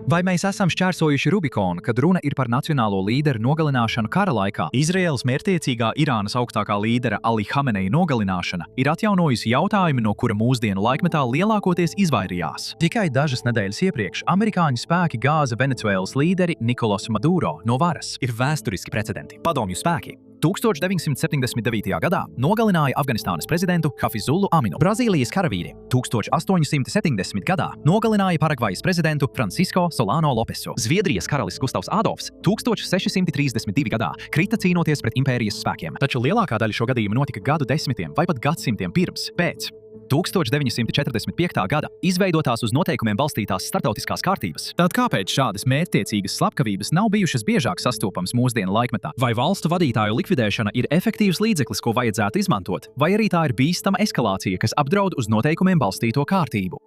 Vai mēs esam šķērsojuši Rubikonu, kad runa ir par nacionālo līderu nogalināšanu kara laikā? Izraēlas mērķtiecīgā Irānas augstākā līdera Ali Hameneja nogalināšana ir atjaunojusi jautājumu, no kura mūsdienu laikmetā lielākoties izvairījās. Tikai dažas nedēļas iepriekš amerikāņu spēki gāza Venecuēlas līderi Nikolasu Maduro no varas. Ir vēsturiski precedenti. Padomju spēki 1979. gadā nogalināja Afganistānas prezidentu Hafizulu Aminu. Brazīlijas karavīri 1870. gadā nogalināja Paragvajas prezidentu Francisco Solano Lopesu. Zviedrijas karalis Gustavs Adolfs 1632. gadā krita cīnoties pret impērijas spēkiem. Taču lielākā daļa šo gadījumu notika gadu desmitiem vai pat gadsimtiem pēc 1945. gada izveidotās uz noteikumiem balstītās starptautiskās kārtības. Tad kāpēc šādas mērķtiecīgas slepkavības nav bijušas biežāk sastopamas mūsdienu laikmetā? Vai valstu vadītāju likvidēšana ir efektīvs līdzeklis, ko vajadzētu izmantot, vai arī tā ir bīstama eskalācija, kas apdraud uz noteikumiem balstīto kārtību?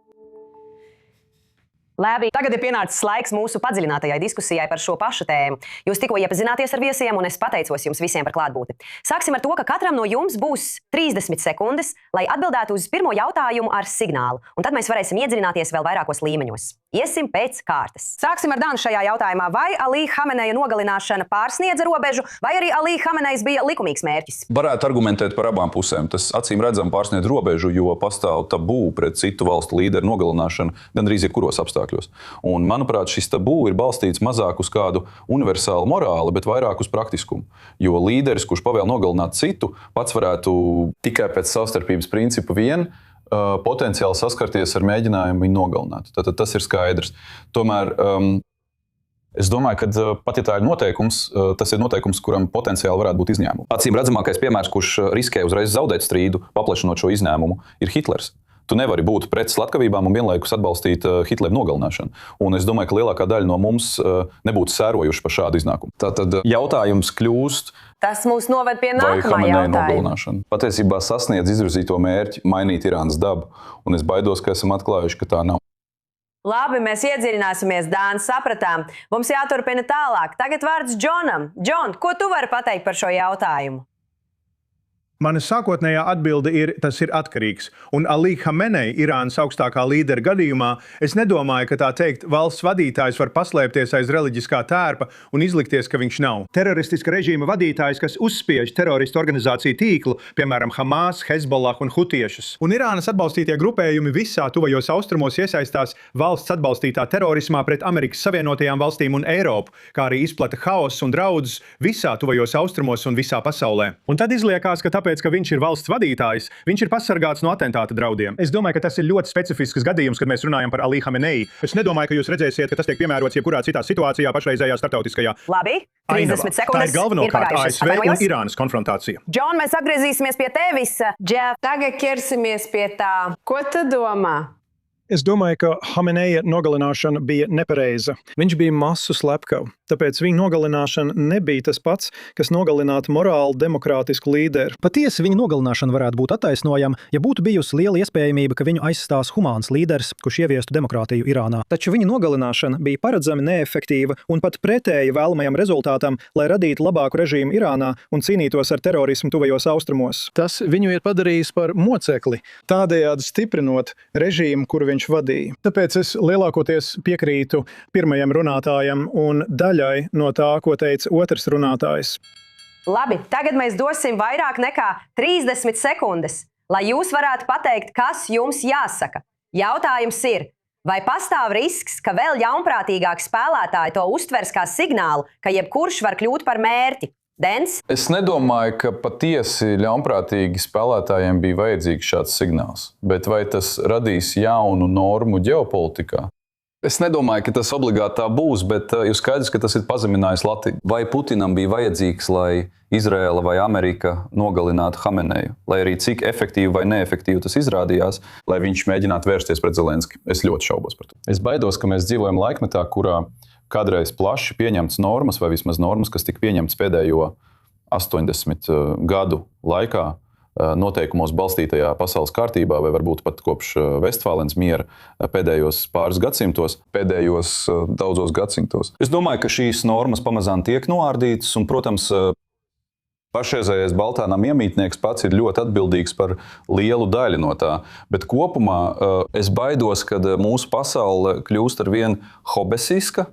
Labi, tagad ir pienācis laiks mūsu padziļinātajai diskusijai par šo pašu tēmu. Jūs tikko iepazināties ar viesiem, un es pateicos jums visiem par klātbūtni. Sāksim ar to, ka katram no jums būs 30 sekundes, lai atbildētu uz pirmo jautājumu ar signālu, un tad mēs varēsim iedziļināties vēl vairākos līmeņos. Iesim pēc kārtas. Sāksim ar Danu šajā jautājumā. Vai Ali Hameneja nogalināšana pārsniedza robežu, vai arī Ali Hamenejs bija likumīgs mērķis? Varētu argumentēt par abām pusēm. Tas acīm redzam pārsniedz robežu, jo pastāv tabū pret citu valstu līderu nogalināšanu gandrīz jebkuros apstākļos. Un, manuprāt, šis tabū ir balstīts mazāk uz kādu universālu morāli, bet vairāk uz praktiskumu. Jo līderis, kurš pavēl nogalināt citu, pats varētu tikai pēc savstarpības principa vien potenciāli saskarties ar mēģinājumu viņu nogalināt. Tātad tas ir skaidrs. Tomēr es domāju, ka pat ja tā ir noteikums, tas ir noteikums, kuram potenciāli varētu būt izņēmumi. Acīm redzamākais piemērs, kurš riskē uzreiz zaudēt strīdu, paplašinot šo izņēmumu, ir Hitlers. Tu nevari būt pret slepkavībām un vienlaikus atbalstīt Hitlera nogalināšanu. Un es domāju, ka lielākā daļa no mums nebūtu sērojuši par šādu iznākumu. Tātad jautājums kļūst, Tas mūs noved pie vai nākamā Hameneja jautājuma. nogalināšana patiesībā sasniedz izvirzīto mērķi mainīt Irānas dabu. Un es baidos, ka esam atklājuši, ka tā nav. Labi, mēs iedziļināsimies, Dāna, sapratām. Mums jāturpina tālāk. Tagad vārds Džonam. Džon, ko tu vari pateikt par šo jautājumu? Mana sākotnējā atbilde ir, tas ir atkarīgs. Un Ali Hameneja, Irānas augstākā līdera gadījumā, es nedomāju, ka tā teikt, valsts vadītājs var paslēpties aiz reliģiskā tērpa un izlikties, ka viņš nav. Teroristiska režīma vadītājs, kas uzspiež teroristu organizāciju tīklu, piemēram, Hamas, Hezbollah un Hutiešus. Un Irānas atbalstītie grupējumi visā tuvajos austrumos iesaistās valsts atbalstītā terorismā pret Amerikas Savienotajām valstīm un Eiropu, kā arī izplata haosu un draudus visā tuvajos austrumos un visā pasaulē. Un tad izliekās, ka tāpēc, ka viņš ir valsts vadītājs, viņš ir pasargāts no atentāta draudiem. Es domāju, ka tas ir ļoti specifisks gadījums, kad mēs runājam par Ali Hameneju. Es nedomāju, ka jūs redzēsiet, ka tas tiek piemērots jebkurā citā situācijā pašreizējā starptautiskajā Labi, 30 sekundes. Tā ir galvenokārt pagājušas. ASV un Atvainojos. Irānas konfrontācija. Džon, mēs atgriezīsimies pie tevis. Džef, Tagad ķersimies pie tā. Ko tu domā? Es domāju, ka Hameneja nogalināšana bija nepareiza. Viņš bija masu slepkavu, tāpēc viņa nogalināšana nebija tas pats, kas nogalinātu morāli demokrātisku līderi. Patiesi viņa nogalināšana varētu būt attaisnojama, ja būtu bijusi liela iespējamība, ka viņu aizstās humāns līderis, kurš ieviestu demokrātiju Irānā. Taču viņa nogalināšana bija paredzami neefektīva un pat pretēji vēlamajam rezultātam, lai radītu labāku režīmu Irānā un cīnītos ar terorismu tuvajos austrumos. Tas viņu ir padarījis par mocekli, tādējādi stiprinot režīmu, kuru viņš vadīja. Tāpēc es lielākoties piekrītu pirmajam runātājam un daļai no tā, ko teica otrs runātājs. labi, tagad mēs dosim vairāk nekā 30 sekundes, lai jūs varētu pateikt, kas jums jāsaka. Jautājums ir, vai pastāv risks, ka vēl ļaunprātīgāki spēlētāji to uztvers kā signālu, ka jebkurš var kļūt par mērķi? Dens? Es nedomāju, ka patiesi ļaunprātīgi spēlētājiem bija vajadzīgs šāds signāls. Bet vai tas radīs jaunu normu ģeopolitikā? Es nedomāju, ka tas obligāti tā būs, bet ir skaidrs, ka tas ir pazeminājis latiņu. Vai Putinam bija vajadzīgs, lai Izraēla vai Amerika nogalinātu Hameneju? Lai arī cik efektīvi vai neefektīvi tas izrādījās, lai viņš mēģinātu vērsties pret Zelenski. Es ļoti šaubos par to. Es baidos, ka mēs dzīvojam laikmetā, kurā kādreiz plaši pieņemtas normas, vai vismaz normas, kas tika pieņemtas pēdējo 80 gadu laikā noteikumos balstītajā pasaules kārtībā, vai varbūt pat kopš Vestfālens miera pēdējos pāris gadsimtos, pēdējos daudzos gadsimtos. Es domāju, ka šīs normas pamazām tiek noārdītas, un, protams, Pašreizējais Baltānam iemītnieks pats ir ļoti atbildīgs par lielu daļu no tā. Bet kopumā es baidos, ka mūsu pasaule kļūst ar vien hobesiska,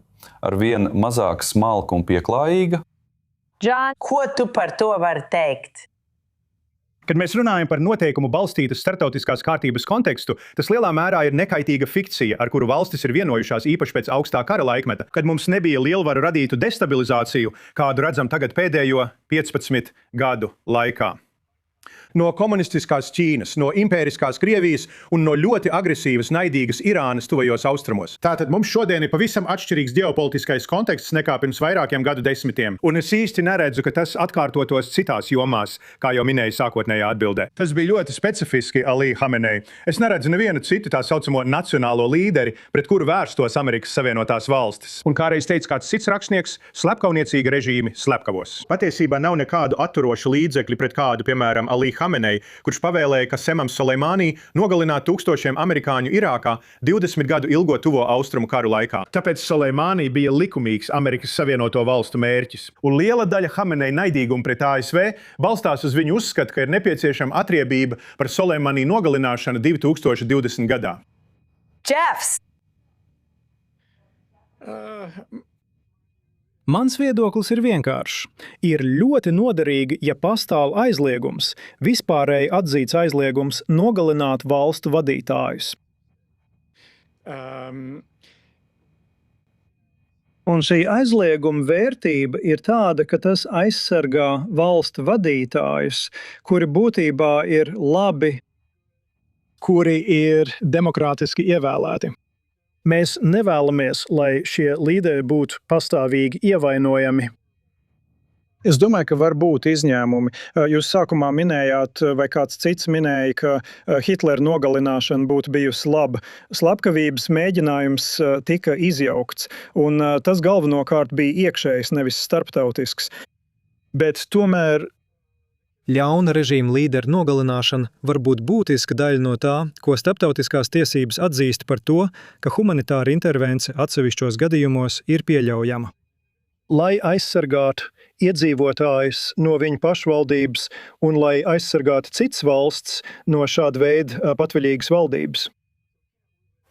ar vien mazāk smalka un pieklājīga. Džān, ko tu par to vari teikt? Kad mēs runājam par noteikumu balstītas starptautiskās kārtības kontekstu, tas lielā mērā ir nekaitīga fikcija, ar kuru valstis ir vienojušās īpaši pēc augstā kara laikmeta, kad mums nebija lielvaru radītu destabilizāciju, kādu redzam tagad pēdējo 15 gadu laikā. No komunistiskās Ķīnas, no impēriskās Krievijas un no ļoti agresīvas, naidīgas Irānas tuvajos austrumos. Tātad mums šodien ir pavisam atšķirīgs ģeopolitiskais konteksts nekā pirms vairākiem gadu desmitiem, un es īsti neredzu, ka tas atkārtotos citās jomās, kā jau minēju sākotnējā atbildē. Tas bija ļoti specifiski Ali Hamenei. Es neredzu nevienu citu tā saucamo nacionālo līderi, pret kuru vērstos Amerikas Savienotās valstis. Un kā reiz teica kāds cits rakstnieks, slepkavniecīgi režīmi slepkavos. Patiesībā nav nekādu atturošu līdzekļu pret kādu, piemēram, Ali Hamenei, kurš pavēlēja Kasemam Soleimānī nogalināt tūkstošiem amerikāņu Irākā 20 gadu ilgo tuvo austrumu karu laikā. Tāpēc Soleimānī bija likumīgs Amerikas Savienoto valstu mērķis. Un liela daļa Hamenei naidīguma pret ASV balstās uz viņu uzskatu, ka ir nepieciešama atriebība par Soleimānī nogalināšanu 2020. gadā. Džefs! Mans viedoklis ir vienkāršs. Ir ļoti noderīgi, ja pastāv aizliegums, vispārēji atzīts aizliegums nogalināt valstu vadītājus. Un šī aizlieguma vērtība ir tāda, ka tas aizsargā valstu vadītājus, kuri būtībā ir labi, kuri ir demokrātiski ievēlēti. Mēs nevēlamies, lai šie līderi būtu pastāvīgi ievainojami. Es domāju, ka var būt izņēmumi. Jūs sākumā minējāt, vai kāds cits minēja, ka Hitlera nogalināšana būtu bijusi laba. Slepkavības mēģinājums tika izjaukts, un tas galvenokārt bija iekšējs, nevis starptautisks. Bet tomēr ļauna režīma līderu nogalināšana var būt būtiska daļa no tā, ko starptautiskās tiesības atzīst par to, ka humanitāra intervence atsevišķos gadījumos ir pieļaujama. Lai aizsargātu iedzīvotājus no viņu pašvaldības un lai aizsargātu citas valsts no šāda veida patvaļīgas valdības.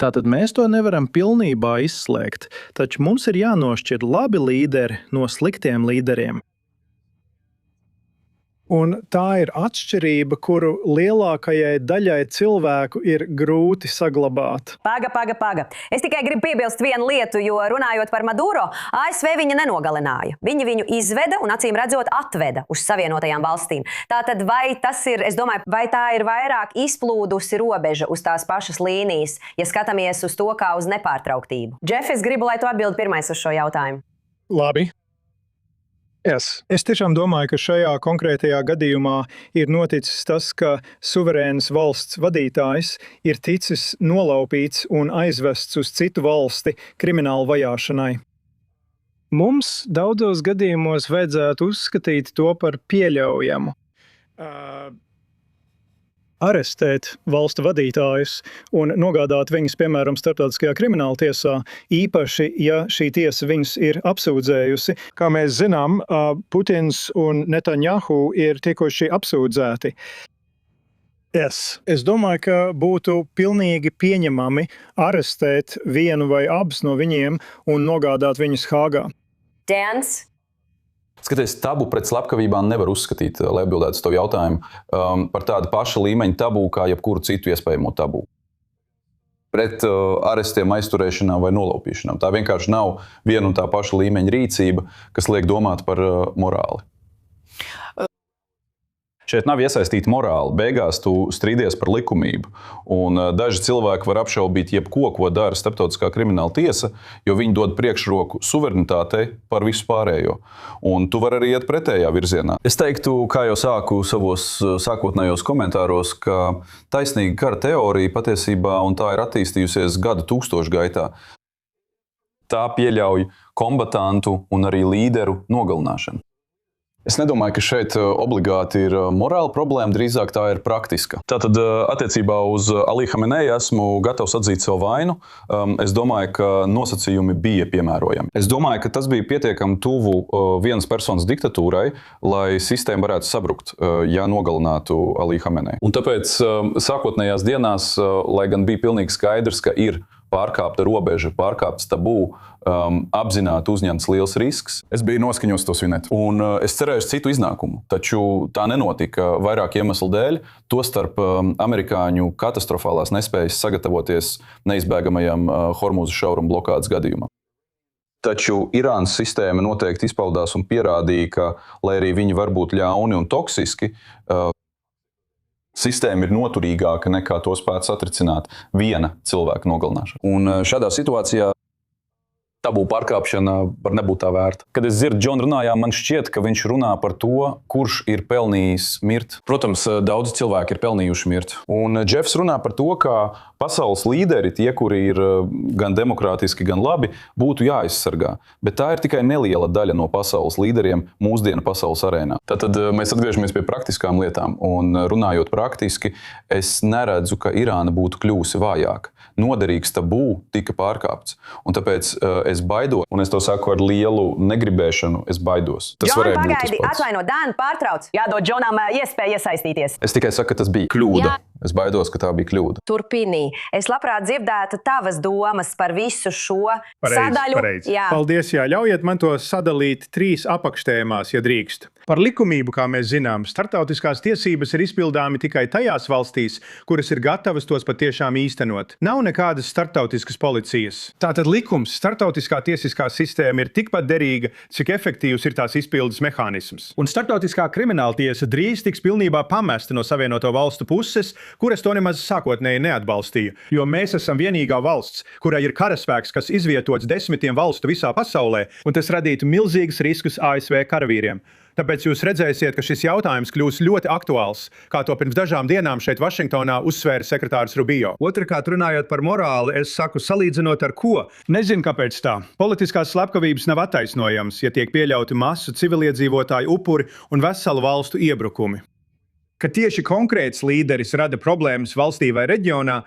Tātad mēs to nevaram pilnībā izslēgt, taču mums ir jānošķir labi līderi no sliktiem līderiem. Un tā ir atšķirība, kuru lielākajai daļai cilvēku ir grūti saglabāt. Paga. Es tikai gribu piebilst vienu lietu, jo runājot par Maduro, ASV viņa nenogalināja. Viņi viņu izveda un acīm redzot atveda uz Savienotajām valstīm. Tātad vai tas ir, es domāju, vai tā ir vairāk izplūdusi robeža uz tās pašas līnijas, ja skatāmies uz to kā uz nepārtrauktību? Džef, es gribu, lai tu atbildi pirmais uz šo jautājumu. Labi. Es tiešām domāju, ka šajā konkrētajā gadījumā ir noticis tas, ka suverēnas valsts vadītājs ir ticis nolaupīts un aizvests uz citu valsti kriminālu vajāšanai. Mums daudzos gadījumos vajadzētu uzskatīt to par pieļaujamu. Arestēt valstu vadītājus un nogādāt viņus, piemēram, starptautiskajā krimināla tiesā, īpaši, ja šī tiesa viņus ir apsūdzējusi. Kā mēs zinām, Putins un Netanjahu ir tikuši apsūdzēti. Es domāju, ka būtu pilnīgi pieņemami arestēt vienu vai abus no viņiem un nogādāt viņus Hāgā. Dans? Skaties, tabu pret slepkavībām nevar uzskatīt, lai atbildētu uz tavu jautājumu, par tādu pašu līmeņu tabu kā jebkuru citu iespējamo tabu. Pret arestiem, aizturēšanām vai nolaupīšanām. Tā vienkārši nav viena un tā paša līmeņa rīcība, kas liek domāt par morāli. Šeit nav iesaistīta morāla. Beigās tu strīdies par likumību. Un daži cilvēki var apšaubīt jebko, ko dara starptautiskā krimināla tiesa, jo viņi dod priekšroku suverenitātei par visu pārējo. Un tu vari arī iet pretējā virzienā. Es teiktu, kā jau sāku savos sākotnējos komentāros, ka taisnīga kara teorija patiesībā, un tā ir attīstījusies gadu tūkstošu gaitā, tā pieļauj kombatantu un arī līderu nogalināšanu. Es nedomāju, ka šeit obligāti ir morāla problēma, drīzāk tā ir praktiska. Tātad attiecībā uz Ali Hamenei esmu gatavs atzīt savu vainu. Es domāju, ka nosacījumi bija piemērojami. Es domāju, ka tas bija pietiekami tuvu vienas personas diktatūrai, lai sistēma varētu sabrukt, ja nogalinātu Ali Hamenei. Un tāpēc sākotnējās dienās, lai gan bija pilnīgi skaidrs, ka ir pārkāpta robeža, pārkāpts tabū, apzināti uzņemts liels risks. Es biju noskaņots to svinēt. Un es cerēju citu iznākumu, taču tā nenotika vairāk iemeslu dēļ, tostarp amerikāņu katastrofālās nespējas sagatavoties neizbēgamajam Hormūza šauruma blokādes gadījumam. Taču Irānas sistēma noteikti izpaudās un pierādīja, ka, lai arī viņi var būt ļauni un toksiski, sistēma ir noturīgāka nekā to spētu satricināt viena cilvēka nogalināšana. Un šādā situācijā tabū pārkāpšana var nebūt tā vērta. Kad es dzirdu Džonu runājām, man šķiet, ka viņš runā par to, kurš ir pelnījis mirt. Protams, daudzi cilvēki ir pelnījuši mirt. Un Džefs runā par to, ka pasaules līderi, tie, kuri ir gan demokrātiski, gan labi, būtu jāaizsargā. Bet tā ir tikai neliela daļa no pasaules līderiem mūsdienu pasaules arēnā. Tātad mēs atgriežamies pie praktiskām lietām. Un runājot praktiski, es neredzu, ka Irāna būtu kļūsi vājāka. Noderīgs tabū tika pārkāpts. Un tāpēc es baidos, un es to saku ar lielu negribēšanu, es baidos. Tas varēja būt tas pagaidi, pats. atvaino, Dāna, pārtrauc. Jādod Džonam iespēju iesaistīties. Es tikai saku, ka tas bija kļūda. Jā. Es baidos, ka tā bija kļūda. Turpini. Es labprāt dzirdētu tavas domas par visu šo sadaļu. Pareizi. Jā. Paldies, jā. Ļaujiet man to sadalīt 3 apakštēmās, ja drīkst. Par likumību, kā mēs zinām, starptautiskās tiesības ir izpildāmi tikai tajās valstīs, kuras ir gatavas tos patiešām īstenot. Nav nekādas starptautiskas policijas. Tātad likums, starptautiskā tiesiskā sistēma ir tikpat derīga, cik efektīvs ir tās izpildes mehānisms. Un starptautiskā krimināltiesa drīz tiks pilnībā pamesta no Savienoto valstu puses, kuras to nemaz sākotnēji neatbalstīja. Jo mēs esam vienīgā valsts, kurai ir karaspēks, kas izvietots 10 valstu visā pasaulē, un tas radītu milzīgus riskus ASV karavīriem. Tāpēc jūs redzēsiet, ka šis jautājums kļūs ļoti aktuāls, kā to pirms dažām dienām šeit Vašingtonā uzsvēra sekretārs Rubio. Otrkārt, runājot par morāli, es saku, salīdzinot ar ko? Nezinu, kāpēc tā. Politiskās slepkavības nav attaisnojams, ja tiek pieļauti masu civiliedzīvotāju upuri un veselu valstu iebrukumi. Ka tieši konkrēts līderis rada problēmas valstī vai reģionā,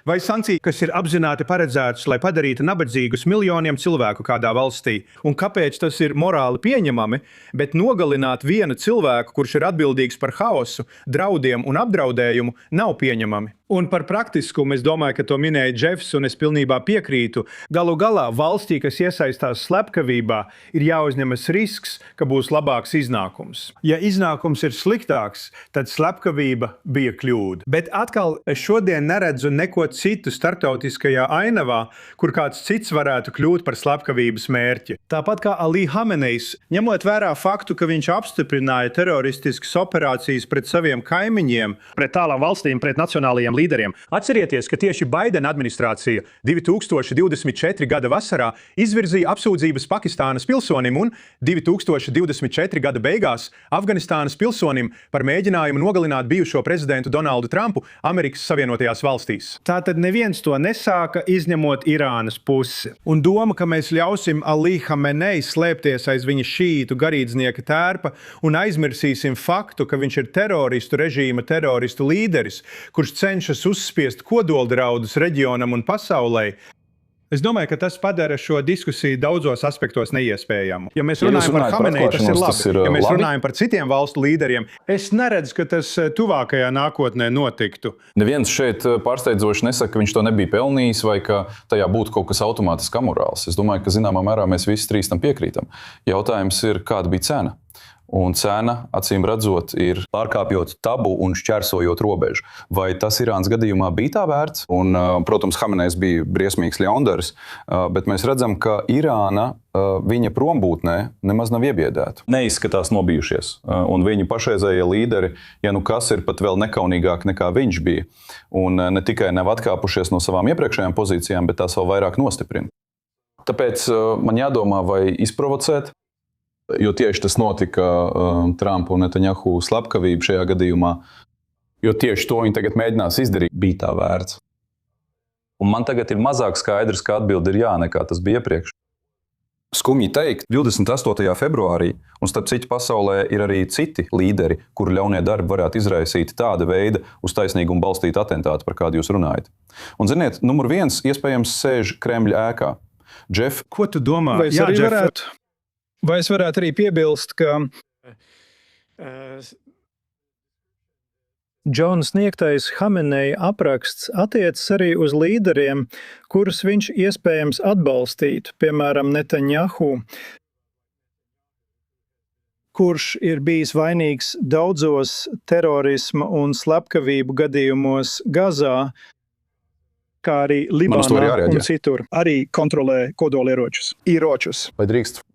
vai sankcija, kas ir apzināti paredzētas, lai padarītu nabadzīgus miljoniem cilvēku kādā valstī. Un kāpēc tas ir morāli pieņemami, bet nogalināt vienu cilvēku, kurš ir atbildīgs par haosu, draudiem un apdraudējumu, nav pieņemami. Un par praktiskumu es domāju, ka to minēja Džefs, un es pilnībā piekrītu. Galu galā valstī, kas iesaistās slepkavībā, ir jāuzņemas risks, ka būs labāks iznākums. Ja iznākums ir sliktāks, tad slepkavība bija kļūda. Bet atkal es šodien neredzu neko citu starptautiskajā ainavā, kur kāds cits varētu kļūt par slepkavības mērķi. Tāpat kā Ali Hamenejs, ņemot vērā faktu, ka viņš apstiprināja teroristiskas operācijas pret saviem kaimiņiem, pret tālām valstīm, pret nacionālajiem līderiem. Atcerieties, ka tieši Baidena administrācija 2024. gada vasarā izvirzīja apsūdzības Pakistānas pilsonim un 2024. gada beigās Afganistānas pilsonim par mēģinājumu nogalināt bijušo prezidentu Donaldu Trumpu Amerikas Savienotajās valstīs. Tātad neviens to nesāka, izņemot Irānas pusi. Un doma, ka mēs ļausim Ali Hamenei slēpties aiz viņa šītu garīdznieka tērpa un aizmirsīsim faktu, ka viņš ir teroristu režīma teroristu līderis, kurš cenšas uzspiest kodoldraudus reģionam un pasaulē. Es domāju, ka tas padara šo diskusiju daudzos aspektos neiespējamu. Ja mēs runājam par Hameneju, tas ir labi. Ja mēs runājam par citiem valstu līderiem, es neredzu, ka tas tuvākajā nākotnē notiktu. Neviens šeit pārsteidzoši nesaka, ka viņš to nebija pelnījis vai ka tajā būtu kaut kas automātiski amorāls. Es domāju, ka zināmā mērā mēs visi 3 tam piekrītam. Jautājums ir, kāda bija cena? Un cena, acīm redzot, ir pārkāpjot tabu un šķērsojot robežu. Vai tas Irānas gadījumā bija tā vērts? Un, protams, Hamenejs bija briesmīgs ļaundaris, bet mēs redzam, ka Irāna viņa prombūtnē nemaz nav iebiedēta. Neizskatās nobijušies. Un viņa pašreizējie līderi, ja nu kas ir pat vēl nekaunīgāk nekā viņš bija. Un ne tikai nav atkāpušies no savām iepriekšējām pozīcijām, bet tās vēl vairāk nostiprina. Tāpēc man jādomā, vai izprovocēt, jo tieši tas notika Trumpa un Netanjahu slepkavība šajā gadījumā, jo tieši to viņi tagad mēģinās izdarīt, bija tā vērts. Un man tagad ir mazāk skaidrs, ka atbilde ir jā, nekā tas bija iepriekš. skumji teikt, 28. februārī, un starp citu pasaulē ir arī citi līderi, kuru ļaunie darbi varētu izraisīt tāda veida uz taisnīgumu balstītu atentātu, par kādu jūs runājat. Un, ziniet, numur 1 iespējams sēž Kremļa ēkā. Džef, Ko tu domā? Vai es varētu arī piebilst, ka Džona sniegtais Hameneja apraksts attiecas arī uz līderiem, kurus viņš iespējams atbalstītu, piemēram, Netanjahu, kurš ir bijis vainīgs daudzos terorisma un slepkavību gadījumos Gazā, kā arī Libānā un citur. Arī kontrolē kodolieročus. vai drīkst?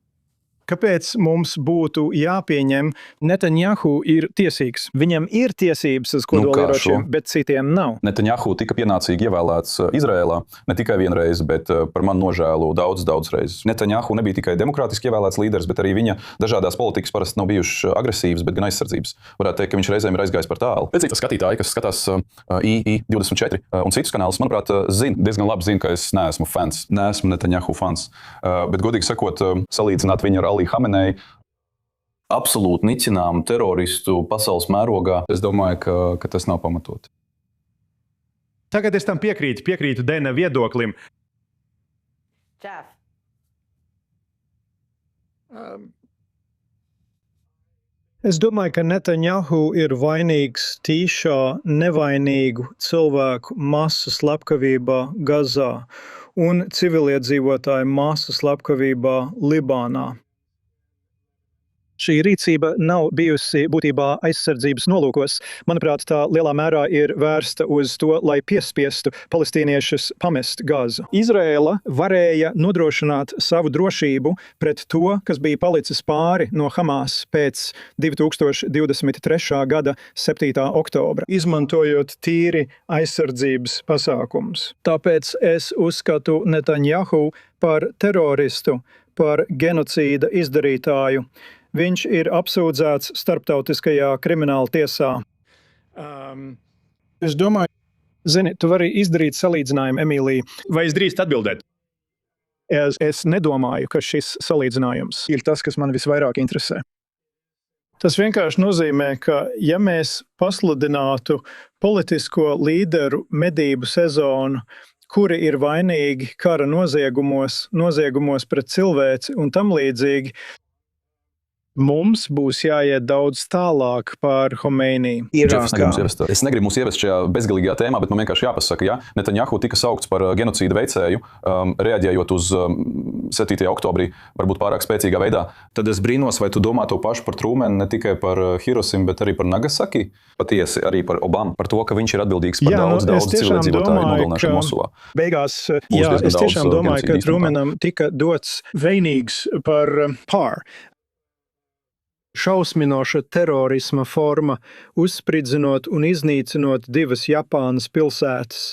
Kāpēc mums būtu jāpieņem, Netanjahu ir tiesīgs? Viņam ir tiesības uz kodolieročiem, bet citiem nav. Netanjahu tika pienācīgi ievēlēts Izrēlā, ne tikai vienreiz, bet par manu nožēlu daudz reizes. Netanjahu nebija tikai demokrātiski ievēlēts līderis, bet arī viņa dažādās politikas parasti nav bijušas agresīvas, bet gan aizsardzības. Varētu teikt, ka viņš reizēm ir aizgājis par tālu. Pēc skatītāji, kas skatās II24 un citus kanālus, manuprāt, diezgan labi zina, ka es neesmu fans. Neesmu Netanjahu fans. Bet, godīgi sakot, salīdzināt viņu ar Ali Hameneju, absolūti nicināmu teroristu pasaules mērogā, es domāju, ka tas nav pamatot. Tagad es tam piekrītu Dena viedoklim. Jeff. Es domāju, ka Netanjahu ir vainīgs tīšā nevainīgu cilvēku masu slepkavībā Gazā un civiliedzīvotāju masu slepkavībā Libānā. Šī rīcība nav bijusi būtībā aizsardzības nolūkos. Manuprāt, tā lielā mērā ir vērsta uz to, lai piespiestu palestīniešus pamest Gazu. Izraēla varēja nodrošināt savu drošību pret to, kas bija palicis pāri no Hamas pēc 2023. gada 7. oktobra, izmantojot tīri aizsardzības pasākumus. Tāpēc es uzskatu Netanjahu par teroristu, par genocīda izdarītāju. Viņš ir apsūdzēts starptautiskajā krimināla tiesā. Es domāju, zini, tu vari izdarīt salīdzinājumu, Emīlija. Vai es drīkst atbildēt? Es nedomāju, ka šis salīdzinājums ir tas, kas man visvairāk interesē. Tas vienkārši nozīmē, ka ja mēs pasludinātu politisko līderu medību sezonu, kuri ir vainīgi kara noziegumos pret cilvēci un tam līdzīgi, mums būs jāiet daudz tālāk par Homeini. Es negribu mūs ievest šajā bezgalīgajā tēmā, bet man vienkārši jāpasaka, ja Netanjahu tika saukts par genocīda veicēju, reaģējot uz 7. oktobrī, varbūt pārāk spēcīgā veidā, tad es brīnos, vai tu domā to pašu par Trumanu, ne tikai par Hirosimu, bet arī par Nagasaki, patiesi arī par Obamu, par to, ka viņš ir atbildīgs par daudz civiliedzīvotāju nogalināšanu Mosulā. Beigās, es tiešām domāju, ka Trumanam tika dots vainīgs par pār. Šausminoša terorisma forma, uzspridzinot un iznīcinot 2 Japānas pilsētas.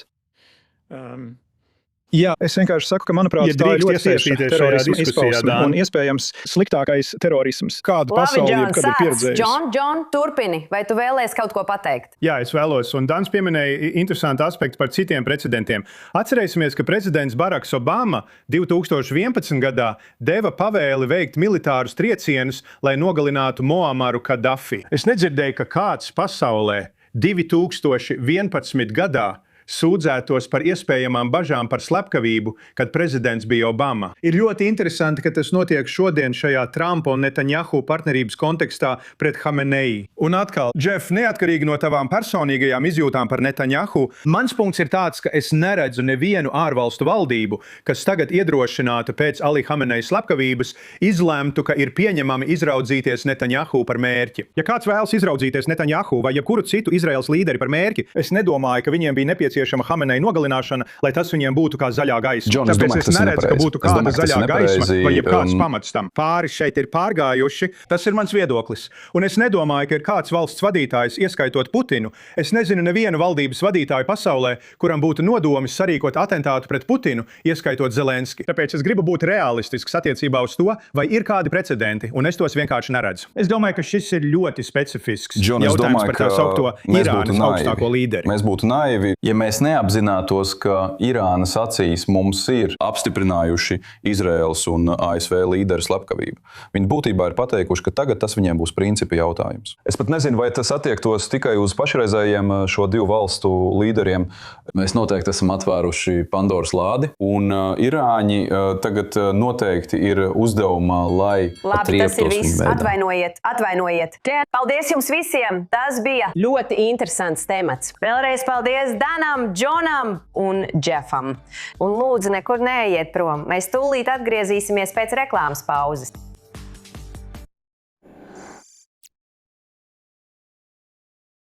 Jā, es vienkārši saku, ka, manuprāt, tā ir ļoti tieša terorisma izpausme un iespējams sliktākais terorisms, kādu pasauli jebkad ir pieredzējis. John, turpini. Vai tu vēlies kaut ko pateikt? Jā, es vēlos. Un Dans pieminēja interesantu aspektu par citiem precedentiem. Atcerēsimies, ka prezidents Baraks Obama 2011. gadā deva pavēli veikt militārus triecienus, lai nogalinātu Moamaru Kadafi. Es nedzirdēju, ka kāds pasaulē 2011. gadā sūdzētos par iespējamām bažām par slepkavību, kad prezidents bija Obama. Ir ļoti interesanti, ka tas notiek šodien šajā Trumpa un Netanjahu partnerības kontekstā pret Hameneju. Un atkal, Jeff, neatkarīgi no tavām personīgajām izjūtām par Netanjahu, mans punkts ir tāds, ka es neredzu nevienu ārvalstu valdību, kas tagad iedrošināta pēc Ali Hamenejas slepkavības, izlemtu, ka ir pieņemami izraudzīties Netanjahu par mērķi. Ja kāds vēlas izraudzīties Netanjahu vai jebkuru citu Izraēlas līderi par mērķi, es nedomāju, ka viņiem bija nepieciešama Hameneja nogalināšana, lai tas viņiem būtu kā zaļā gaisma. John, Tāpēc es neredzu, ka būtu kāda zaļā gaisma vai jebkāds pamats tam. Pāri šeit ir pārgājuši. Tas ir mans viedoklis. Un es nedomāju, ka ir kāds valsts vadītājs, ieskaitot Putinu. Es nezinu nevienu valdības vadītāju pasaulē, kuram būtu nodomis sarīkot atentātu pret Putinu, ieskaitot Zelenski. Tāpēc es gribu būt realistisks attiecībā uz to, vai ir kādi precedenti, un es tos vienkārši neredzu. Es domāju, ka šis ir ļoti specifisks jautājums par tā saukto Irānas augstāko līderi. Mēs būtu naivi, ja mēs mēs neapzinātos, ka Irānas acīs mums ir apstiprinājuši Izraēlas un ASV līderu slepkavību. Viņi būtībā ir pateikuši, ka tagad tas viņiem būs principi jautājums. Es pat nezinu, vai tas attiektos tikai uz pašreizējiem šo divu valstu līderiem. Mēs noteikti esam atvēruši Pandoras lādi, un irāņi tagad noteikti ir uzdevumā, lai Labi, tas ir viss. Atvainojiet. Atvainojiet. Paldies jums visiem! Tas bija ļoti interesants temats. Vēlreiz paldies Danam, Džonam un Džefam. Un lūdzu, nekur neejiet prom. Mēs tūlīt atgriezīsimies pēc reklāmas pauzes.